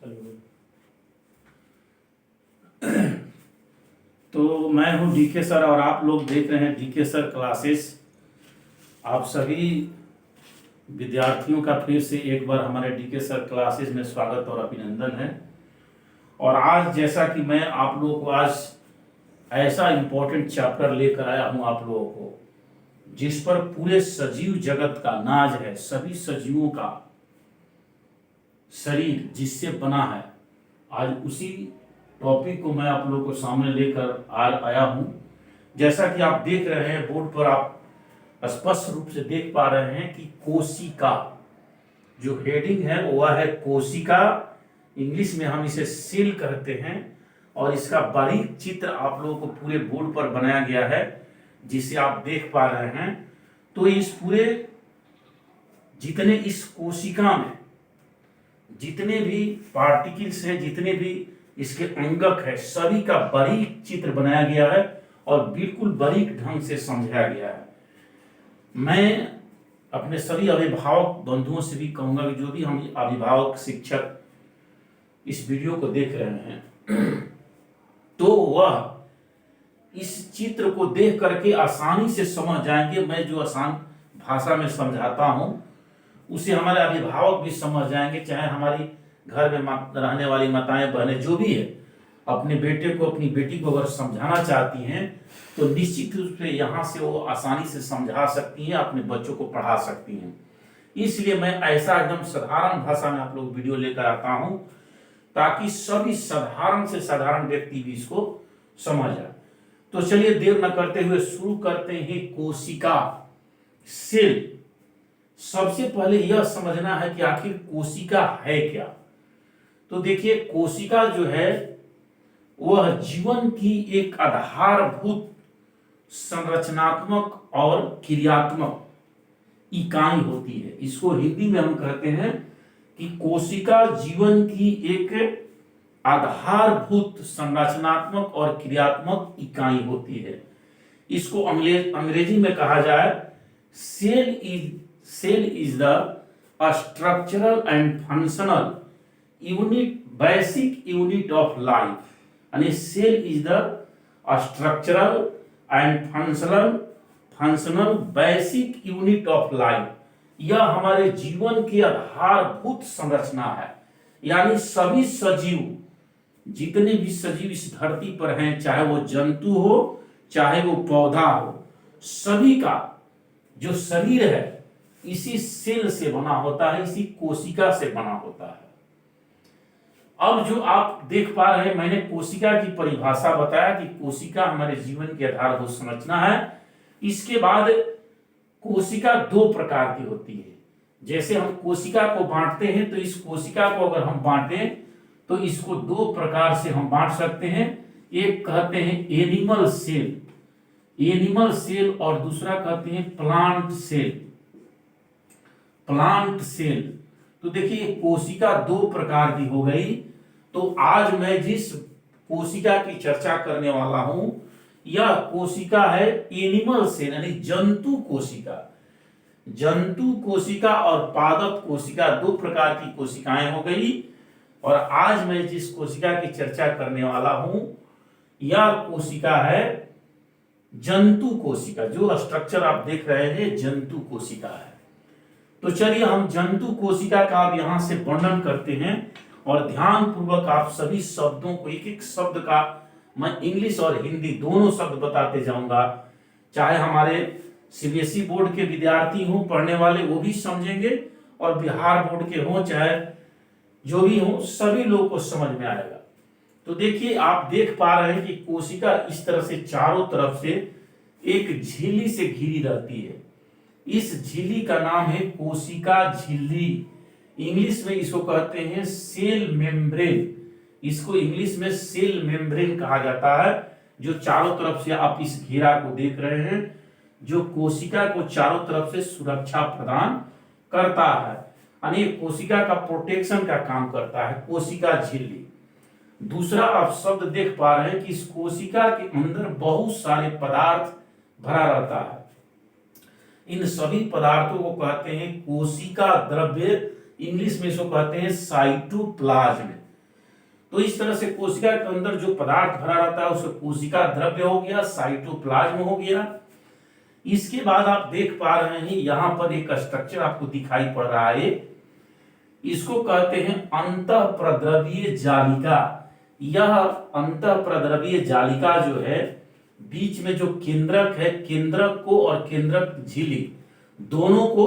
चलो। तो मैं हूं डीके सर और आप लोग देख रहे हैं डीके सर क्लासेस। आप सभी विद्यार्थियों का फिर से एक बार हमारे डीके सर क्लासेस में स्वागत और अभिनंदन है। और आज जैसा कि मैं आप लोगों को आज ऐसा इंपॉर्टेंट चैप्टर लेकर आया हूं आप लोगों को, जिस पर पूरे सजीव जगत का नाज है, सभी सजीवों का शरीर जिससे बना है। आज उसी टॉपिक को मैं आप लोगों को सामने लेकर आया हूं। जैसा कि आप देख रहे हैं बोर्ड पर, आप स्पष्ट रूप से देख पा रहे हैं कि कोशिका जो हेडिंग है वह है कोशिका। इंग्लिश में हम इसे सेल कहते हैं और इसका बारीक चित्र आप लोगों को पूरे बोर्ड पर बनाया गया है, जिसे आप देख पा रहे हैं। तो इस पूरे जितने इस कोशिका में जितने भी पार्टिकल्स हैं, जितने भी इसके अंगक है, सभी का बारीक चित्र बनाया गया है और बिल्कुल बारीक ढंग से समझाया गया है। मैं अपने सभी अभिभावक बंधुओं से भी कहूंगा कि जो भी हम अभिभावक शिक्षक इस वीडियो को देख रहे हैं तो वह इस चित्र को देख करके आसानी से समझ जाएंगे। मैं जो आसान भाषा में समझाता हूं उसे हमारे अभिभावक भी समझ जाएंगे, चाहे हमारी घर में रहने वाली माताएं बहनें जो भी है, अपने बेटे को अपनी बेटी को अगर समझाना चाहती हैं तो निश्चित रूप से यहाँ से वो आसानी से समझा सकती हैं, अपने बच्चों को पढ़ा सकती हैं। इसलिए मैं ऐसा एकदम साधारण भाषा में आप लोग वीडियो लेकर आता हूं ताकि सभी साधारण से साधारण व्यक्ति भी इसको समझ जाए। तो चलिए देर न करते हुए शुरू करते हैं। कोशिका, सेल। सबसे पहले यह समझना है कि आखिर कोशिका है क्या। तो देखिए, कोशिका जो है वह जीवन की एक आधारभूत संरचनात्मक और क्रियात्मक इकाई होती है। इसको हिंदी में हम कहते हैं कि कोशिका जीवन की एक आधारभूत संरचनात्मक और क्रियात्मक इकाई होती है। इसको अंग्रेजी में कहा जाए cell is the structural and functional unit, basic unit of life. यानी cell is the structural and functional basic unit of life. यह हमारे जीवन की आधारभूत संरचना है। यानी सभी सजीव, जितने भी सजीव इस धरती पर हैं, चाहे वो जंतु हो चाहे वो पौधा हो, सभी का जो शरीर है इसी सेल से बना होता है, इसी कोशिका से बना होता है। अब जो आप देख पा रहे हैं, मैंने कोशिका की परिभाषा बताया कि कोशिका हमारे जीवन की आधारभूत संरचना है। इसके बाद कोशिका दो प्रकार की होती है। जैसे हम कोशिका को बांटते हैं तो इस कोशिका को अगर हम बांटें तो इसको दो प्रकार से हम बांट सकते हैं। एक कहते हैं एनिमल सेल और दूसरा कहते हैं प्लांट सेल। तो देखिए, कोशिका दो प्रकार की हो गई। तो आज मैं जिस कोशिका की चर्चा करने वाला हूं यह कोशिका है एनिमल सेल, यानी जंतु कोशिका और पादप कोशिका, दो प्रकार की कोशिकाएं हो गई। और आज मैं जिस कोशिका की चर्चा करने वाला हूं यह कोशिका है जंतु कोशिका। जो स्ट्रक्चर आप देख रहे हैं जंतु कोशिका है। तो चलिए हम जंतु कोशिका का अब यहां से वर्णन करते हैं और ध्यान पूर्वक आप सभी शब्दों को, एक एक शब्द का मैं इंग्लिश और हिंदी दोनों शब्द बताते जाऊंगा। चाहे हमारे सीबीएसई बोर्ड के विद्यार्थी हों पढ़ने वाले, वो भी समझेंगे, और बिहार बोर्ड के हों चाहे जो भी हो, सभी लोगों को समझ में आएगा। तो देखिए, आप देख पा रहे हैं कि कोशिका इस तरह से चारों तरफ से एक झिल्ली से घिरी रहती है। इस झिल्ली का नाम है कोशिका झिल्ली। इंग्लिश में इसको कहते हैं सेल मेम्ब्रेन। इसको इंग्लिश में सेल मेम्ब्रेन कहा जाता है। जो चारों तरफ से आप इस घेरा को देख रहे हैं, जो कोशिका को चारों तरफ से सुरक्षा प्रदान करता है, यानी कोशिका का प्रोटेक्शन का काम करता है कोशिका झिल्ली। दूसरा आप शब्द देख पा रहे हैं कि इस कोशिका के अंदर बहुत सारे पदार्थ भरा रहता है। इन सभी पदार्थों को कहते हैं कोशिका द्रव्य। इंग्लिश में इसको कहते हैं साइटोप्लाज्म। तो इस तरह से कोशिका के अंदर जो पदार्थ भरा रहता है उसे कोशिका द्रव्य हो गया, साइटोप्लाज्म हो गया। इसके बाद आप देख पा रहे हैं यहां पर एक स्ट्रक्चर आपको दिखाई पड़ रहा है, इसको कहते हैं अंतःप्रद्रवीय जालिका। यह अंतःप्रद्रवीय जालिका जो है बीच में जो केंद्रक है, केंद्रक को और केंद्रक झिल्ली दोनों को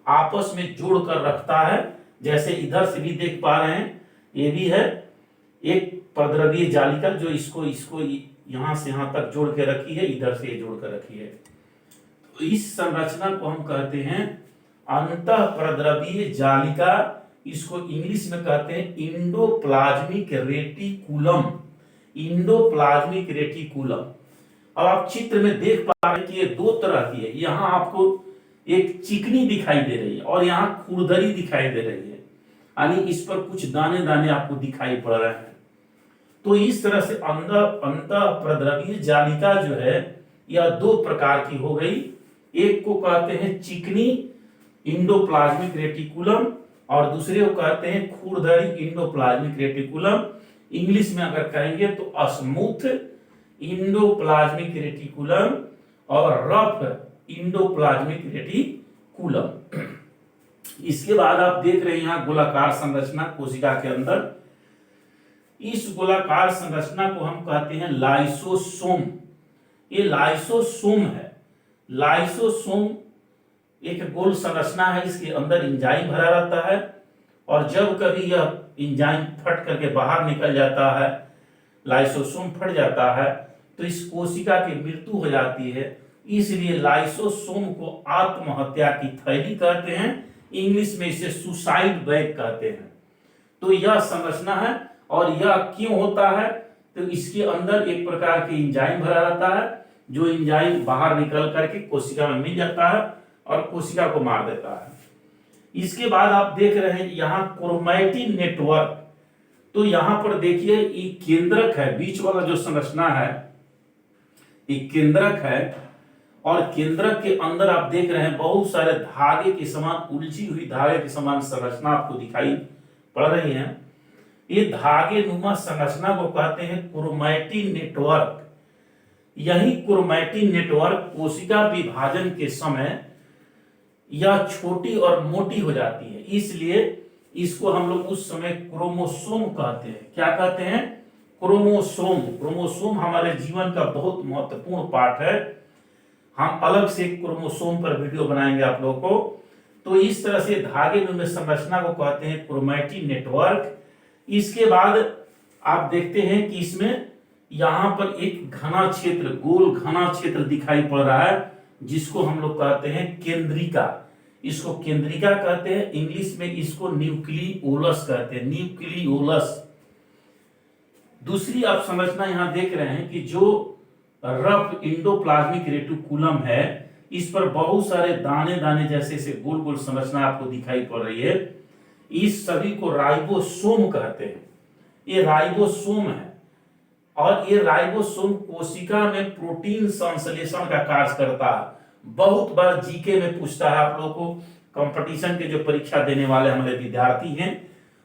आपस में जोड़कर रखता है। जैसे इधर से भी देख पा रहे हैं, ये भी है एक प्रद्रवीय जालिका जो इसको इसको यहां से यहां तक जोड़ के रखी है, इधर से जोड़ कर रखी है। तो इस संरचना को हम कहते हैं अंतःप्रद्रवीय जालिका। इसको इंग्लिश में कहते हैं इंडोप्लाज्मिक रेटिकुलम। Endoplasmic reticulum. अब आप चित्र में देख पा रहे हैं कि ये दो तरह की है। यहां आपको एक चिकनी दिखाई दे रही है और यहां खुरदरी दिखाई दे रही है, यानी इस पर कुछ दाने दाने आपको दिखाई पड़ रहे हैं। तो इस तरह से अंतःप्रद्रवीय जालिका जो है यह दो प्रकार की हो गई। एक को कहते हैं चिकनी इंडोप्लाज्मिक रेटिकुलम और दूसरे को कहते हैं खुरदरी इंडोप्लाज्मिक रेटिकुलम। इंग्लिश में अगर कहेंगे तो स्मूथ इंडोप्लाज्मिक रेटिकुलम और रफ इंडोप्लाज्मिक रेटिकुलम। इसके बाद आप देख रहे हैं यहां गोलाकार संरचना कोशिका के अंदर। इस गोलाकार संरचना को हम कहते हैं लाइसोसोम। ये लाइसोसोम है। लाइसोसोम एक गोल संरचना है, इसके अंदर एंजाइम भरा रहता है और जब कभी यह एंजाइम फट करके बाहर निकल जाता है, लाइसोसोम फट जाता है, तो इस कोशिका की मृत्यु हो जाती है। इसलिए लाइसोसोम को आत्महत्या की थैली कहते हैं, इंग्लिश में इसे सुसाइड बैग कहते हैं। तो यह संरचना है और यह क्यों होता है, तो इसके अंदर एक प्रकार की एंजाइम भरा रहता है जो एंजाइम बाहर निकल करके कोशिका में मिल जाता है और कोशिका को मार देता है। इसके बाद आप देख रहे हैं यहाँ क्रोमैटिन नेटवर्क। तो यहां पर देखिए ये केंद्रक है, बीच वाला जो संरचना है ये केंद्रक है और केंद्रक के अंदर आप देख रहे हैं बहुत सारे धागे के समान, उलझी हुई धागे के समान संरचना आपको दिखाई पड़ रही है। ये धागे नुमा संरचना को कहते हैं क्रोमैटिन नेटवर्क। यही क्रोमैटिन नेटवर्क कोशिका विभाजन के समय यह छोटी और मोटी हो जाती है, इसलिए इसको हम लोग उस समय क्रोमोसोम कहते हैं। क्या कहते हैं? क्रोमोसोम। क्रोमोसोम हमारे जीवन का बहुत महत्वपूर्ण पार्ट है। हम अलग से क्रोमोसोम पर वीडियो बनाएंगे आप लोगों को। तो इस तरह से धागे में संरचना को कहते हैं क्रोमैटिन नेटवर्क। इसके बाद आप देखते हैं कि इसमें यहां पर एक घना क्षेत्र, गोल घना क्षेत्र दिखाई पड़ रहा है जिसको हम लोग कहते हैं केंद्रिका। इसको केंद्रिका कहते हैं, इंग्लिश में इसको न्यूक्लियोलस कहते हैं, न्यूक्लियोलस। दूसरी आप संरचना यहां देख रहे हैं कि जो रफ इंडोप्लाज्मिक रेटिकुलम है, इस पर बहुत सारे दाने दाने जैसे से गोल गोल संरचना आपको दिखाई पड़ रही है। इस सभी को राइबोसोम कहते हैं। ये राइबोसोम है और ये राइबोसोम कोशिका में प्रोटीन संश्लेषण का कार्य करता है। बहुत बार जीके में पूछता है आप लोगों को, कंपटीशन के जो परीक्षा देने वाले हमारे विद्यार्थी हैं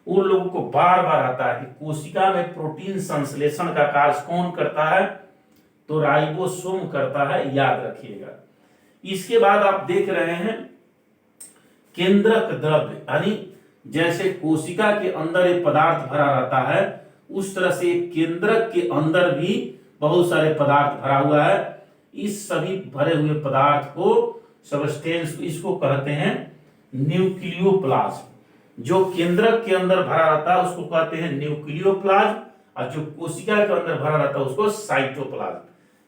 उन लोगों को बार बार आता है कि कोशिका में प्रोटीन संश्लेषण का कार्य कौन करता है, तो राइबोसोम करता है, याद रखिएगा। इसके बाद आप देख रहे हैं केंद्रक द्रव्य, यानी जैसे कोशिका के अंदर एक पदार्थ भरा रहता है उस तरह से केंद्रक के अंदर भी बहुत सारे पदार्थ भरा हुआ है। इस सभी भरे हुए पदार्थ को सबस्टेंस, इसको कहते हैं न्यूक्लियोप्लाज्म। जो केंद्रक के अंदर भरा रहता है उसको कहते हैं न्यूक्लियोप्लाज्म और जो कोशिका के अंदर भरा रहता है उसको साइटोप्लाज्म।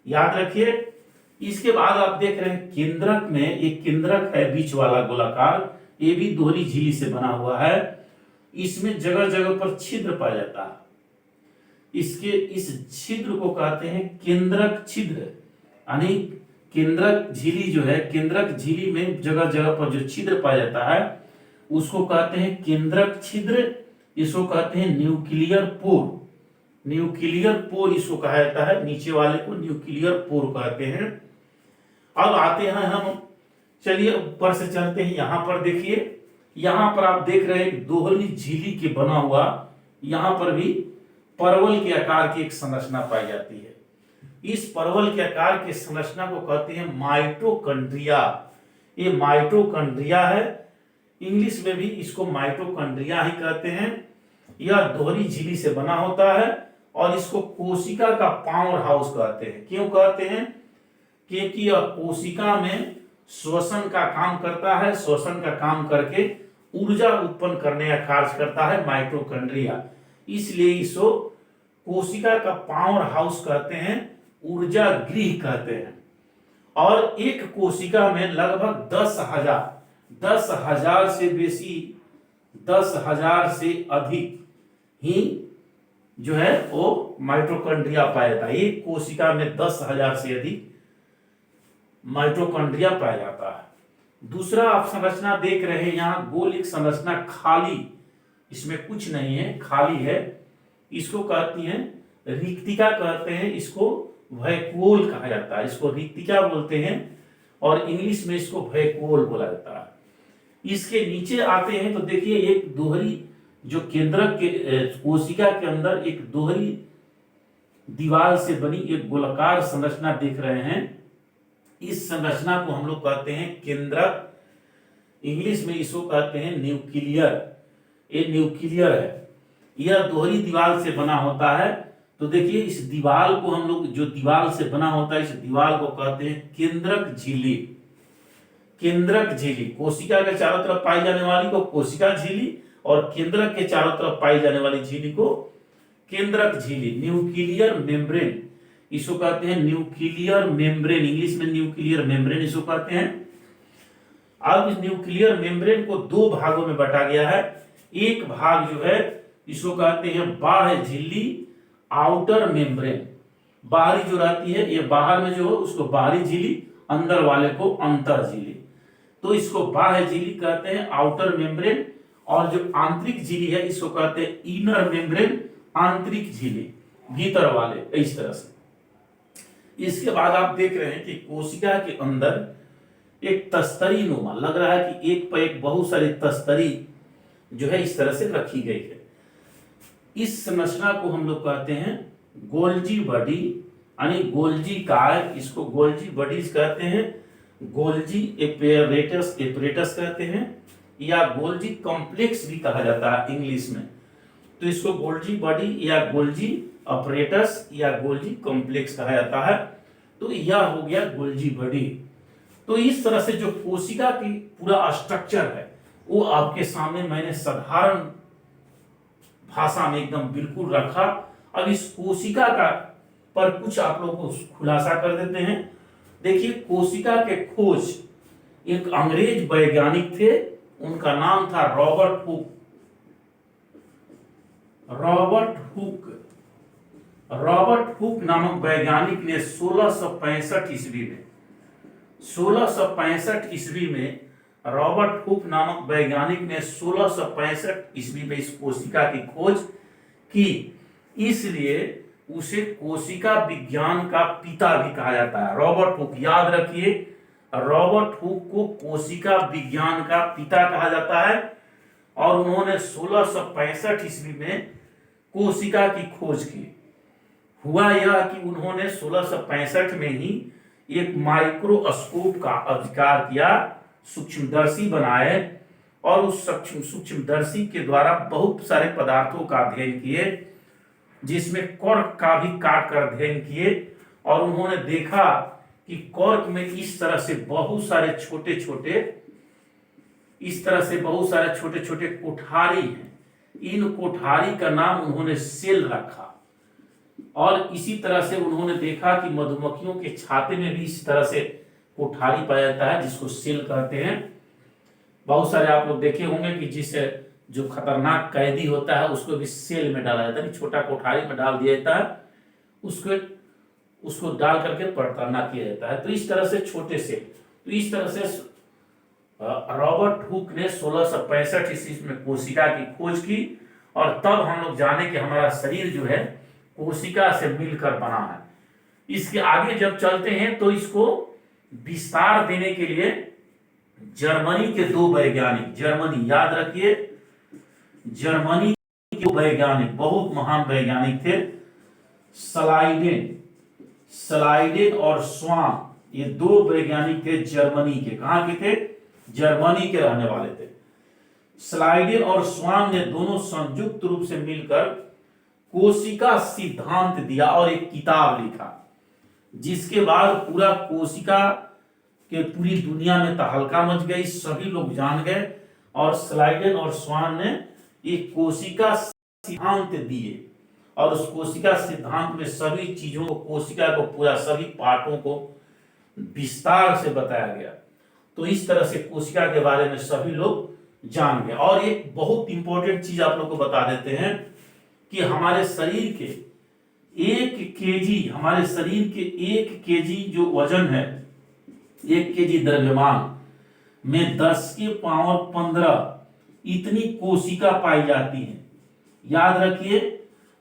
याद रखिए। इसके बाद आप देख रहे हैं केंद्रक में एक केंद्रक है बीच वाला गोलाकार, ये भी दोहरी झिल्ली से बना हुआ है। इसमें जगह जगह पर छिद्र पाया जाता है। इसके इस छिद्र को कहते हैं केंद्रक छिद्र, यानी केंद्रक झिल्ली जो है, केंद्रक झिल्ली में जगह जगह पर जो छिद्र पाया जाता है उसको कहते हैं केंद्रक छिद्र। इसको कहते हैं न्यूक्लियर पोर। न्यूक्लियर पोर इसको कहा जाता है, नीचे वाले को न्यूक्लियर पोर कहते हैं। अब आते हैं हम, चलिए ऊपर से चलते हैं। यहां पर देखिए, यहां पर आप देख रहे हैं दोहरी झिल्ली के बना हुआ, यहां पर भी परवल के आकार की एक संरचना पाई जाती है। इस परवल के आकार की संरचना को कहते हैं माइटोकॉन्ड्रिया। ये माइटोकॉन्ड्रिया है, इंग्लिश में भी इसको माइटोकॉन्ड्रिया ही कहते हैं। यह दोहरी झिल्ली से बना होता है और इसको कोशिका का पावर हाउस कहते हैं। क्यों कहते हैं? क्योंकि यह कोशिका में श्वसन का काम करता है, श्वसन का काम करके ऊर्जा उत्पन्न करने का कार्य करता है माइटोकॉन्ड्रिया, इसलिए इसको कोशिका का पावर हाउस कहते हैं, ऊर्जा गृह कहते हैं। और एक कोशिका में लगभग 10,000 से बेसी, 10,000 से अधिक ही जो है वो माइटोकॉन्ड्रिया पाया जाता है। एक कोशिका में 10,000 से अधिक माइटोकॉन्ड्रिया पाया जाता है। दूसरा आप संरचना देख रहे हैं यहाँ, गोल एक संरचना खाली, इसमें कुछ नहीं है, खाली है, इसको कहती हैं रिक्तिका कहते हैं, इसको वैक्यूल कहा जाता है, इसको रिक्तिका बोलते हैं और इंग्लिश में इसको वैक्यूल बोला जाता है। इसके नीचे आते हैं तो देखिए एक दोहरी जो केंद्रक के कोशिका के अंदर एक दोहरी दीवार से बनी एक गोलाकार संरचना देख रहे हैं। इस संरचना को हम लोग कहते हैं केंद्रक, इंग्लिश में इसको कहते हैं न्यूक्लियर। ये न्यूक्लियर है, यह दोहरी दीवार से बना होता है। तो देखिए इस दीवार को हम लोग, जो दीवार से बना होता है, इस दीवार को कहते हैं केंद्रक झिल्ली। केंद्रक झिल्ली, कोशिका के चारों तरफ पाई जाने वाली को कोशिका झिल्ली और केंद्रक के चारों तरफ पाई जाने वाली झिल्ली को केंद्रक झिल्ली। न्यूक्लियर मेम्ब्रेन इसको कहते हैं, न्यूक्लियर मेम्ब्रेन, इंग्लिश में न्यूक्लियर मेम्ब्रेन इसको कहते हैं। अब इस न्यूक्लियर मेम्ब्रेन को दो भागों में बांटा गया है। एक भाग जो है इसको कहते हैं बाह्य झिल्ली, आउटर मेम्ब्रेन। बाहरी जो रहती है, ये बाहर में जो है उसको बाहरी झिल्ली, अंदर वाले को अंतर झिल्ली, तो इसको बाह्य झिल्ली कहते हैं, आउटर मेम्ब्रेन। और जो आंतरिक झिल्ली है इसको कहते हैं इनर मेम्ब्रेन, आंतरिक झिल्ली, भीतर वाले, इस तरह से। इसके बाद आप देख रहे हैं कि कोशिका के अंदर एक तस्तरी नुमा, लग रहा है कि एक पर एक बहुत सारी तस्तरी जो है इस तरह से रखी गई है। इस संरचना को हम लोग कहते हैं गोल्जी बॉडी, यानी गोल्जी काय, इसको गोल्जी बॉडीज कहते हैं, गोल्जी एपैरेटस कहते हैं, या गोल्जी कॉम्प्लेक्स भी कहा जाता है इंग्लिश में। तो इसको गोल्जी बॉडी या गोल्जी अपरेटस या गोल्जी कॉम्प्लेक्स कहा जाता है। तो यह हो गया गोल्जी बॉडी। तो इस तरह से जो कोशिका की पूरा स्ट्रक्चर है वो आपके सामने मैंने साधारण भाषा में एकदम बिल्कुल रखा। अब इस कोशिका का पर कुछ आप लोगों को खुलासा कर देते हैं। देखिए कोशिका के खोज एक अंग्रेज वैज्ञानिक थे, उनका नाम था रॉबर्ट हुक। रॉबर्ट हुक नामक वैज्ञानिक ने 1665 ईस्वी में रॉबर्ट हुक नामक वैज्ञानिक ने 1665 ईस्वी में इस कोशिका की खोज की, इसलिए उसे कोशिका विज्ञान का पिता भी कहा जाता है। रॉबर्ट हुक, याद रखिए, रॉबर्ट हुक को कोशिका विज्ञान का पिता कहा जाता है और उन्होंने 1665 ईस्वी में कोशिका की खोज की। हुआ यह कि उन्होंने 1665 में ही एक माइक्रोस्कोप का आविष्कार किया, सूक्ष्मदर्शी बनाए और उस सूक्ष्मदर्शी के द्वारा बहुत सारे पदार्थों का अध्ययन किए, जिसमें कॉर्क का भी काट कर अध्ययन किए। और उन्होंने देखा कि कॉर्क में इस तरह से बहुत सारे छोटे छोटे कोठारी हैं। इन कोठारी का नाम उन्होंने सेल रखा। और इसी तरह से उन्होंने देखा कि मधुमक्खियों के छाते में भी इस तरह से कोठारी पाया जाता है, जिसको सेल कहते हैं। बहुत सारे आप लोग देखे होंगे कि जिससे जो खतरनाक कैदी होता है उसको भी सेल में डाला जाता है, छोटा कोठारी में डाल दिया जाता है, उसको डाल करके पड़ताना किया जाता है। तो इस तरह से छोटे से, तो इस तरह से रॉबर्ट हुक ने 1665 ईस्वी में कोशिका की खोज की। और तब हम लोग जाने कि हमारा शरीर जो है कोशिका से मिलकर बना है। इसके आगे जब चलते हैं तो इसको विस्तार देने के लिए जर्मनी के दो वैज्ञानिक, जर्मनी याद रखिए, जर्मनी के वैज्ञानिक, बहुत महान वैज्ञानिक थे, स्लाइडेन और स्वान, ये दो वैज्ञानिक थे जर्मनी के। कहां के थे? जर्मनी के रहने वाले थे। स्लाइडेन और स्वान ने दोनों संयुक्त रूप से मिलकर कोशिका सिद्धांत दिया और एक किताब लिखा, जिसके बाद पूरा कोशिका के पूरी दुनिया में तहलका मच गई, सभी लोग जान गए। और स्लाइडेन और स्वान ने एक कोशिका सिद्धांत दिए और उस कोशिका सिद्धांत में सभी चीजों को, कोशिका को पूरा सभी पार्टों को विस्तार से बताया गया। तो इस तरह से कोशिका के बारे में सभी लोग जान गए। और एक बहुत इंपॉर्टेंट चीज आप लोग को बता देते हैं कि हमारे शरीर के 1 केजी, हमारे शरीर के 1 केजी जो वजन है, 1 केजी द्रव्यमान में 10 की पावर 15 इतनी कोशिका पाई जाती है। याद रखिए,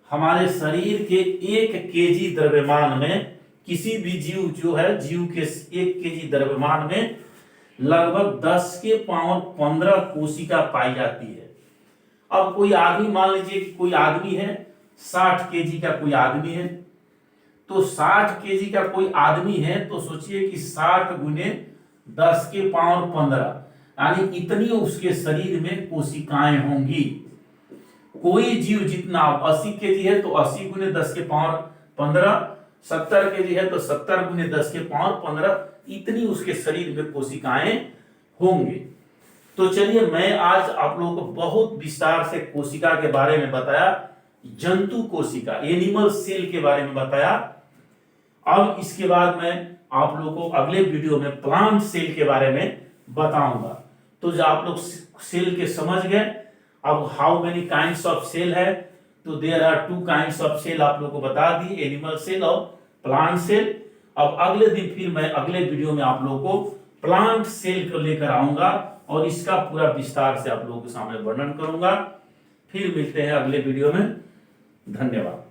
हमारे शरीर के 1 केजी द्रव्यमान में किसी भी जीव जो है, जीव के 1 केजी द्रव्यमान में लगभग 10 के पावर 15 कोशिका पाई जाती है। अब कोई आदमी, मान लीजिए कि कोई आदमी है, 60 केजी का कोई आदमी है, तो 60 केजी का कोई आदमी है, तो सोचिए कि 60 गुने 10 के पावर 15, यानी इतनी उसके शरीर में कोशिकाएं होंगी। कोई जीव जितना 80 केजी है तो 80 गुने 10 के पावर 15, 70 केजी है तो 70 गुने 10 के पावर 15, इतनी उसके शरीर में कोशिकाएं होंगी। तो चलिए, मैं आज आप लोगों को बहुत विस्तार से कोशिका के बारे में बताया, जंतु कोशिका, एनिमल सेल के बारे में बताया। अब इसके बाद मैं आप लोगों को अगले वीडियो में प्लांट सेल के बारे में बताऊंगा। तो जो आप लोग सेल के समझ गए, अब how many kinds of cell है, तो there are 2 kinds of cell आप लोग को बता दी, एनिमल सेल और प्लांट सेल। अब अगले दिन फिर मैं अगले वीडियो में आप लोगों को प्लांट सेल को लेकर आऊंगा और इसका पूरा विस्तार से आप लोगों के सामने वर्णन करूंगा। फिर मिलते हैं अगले वीडियो में। धन्यवाद।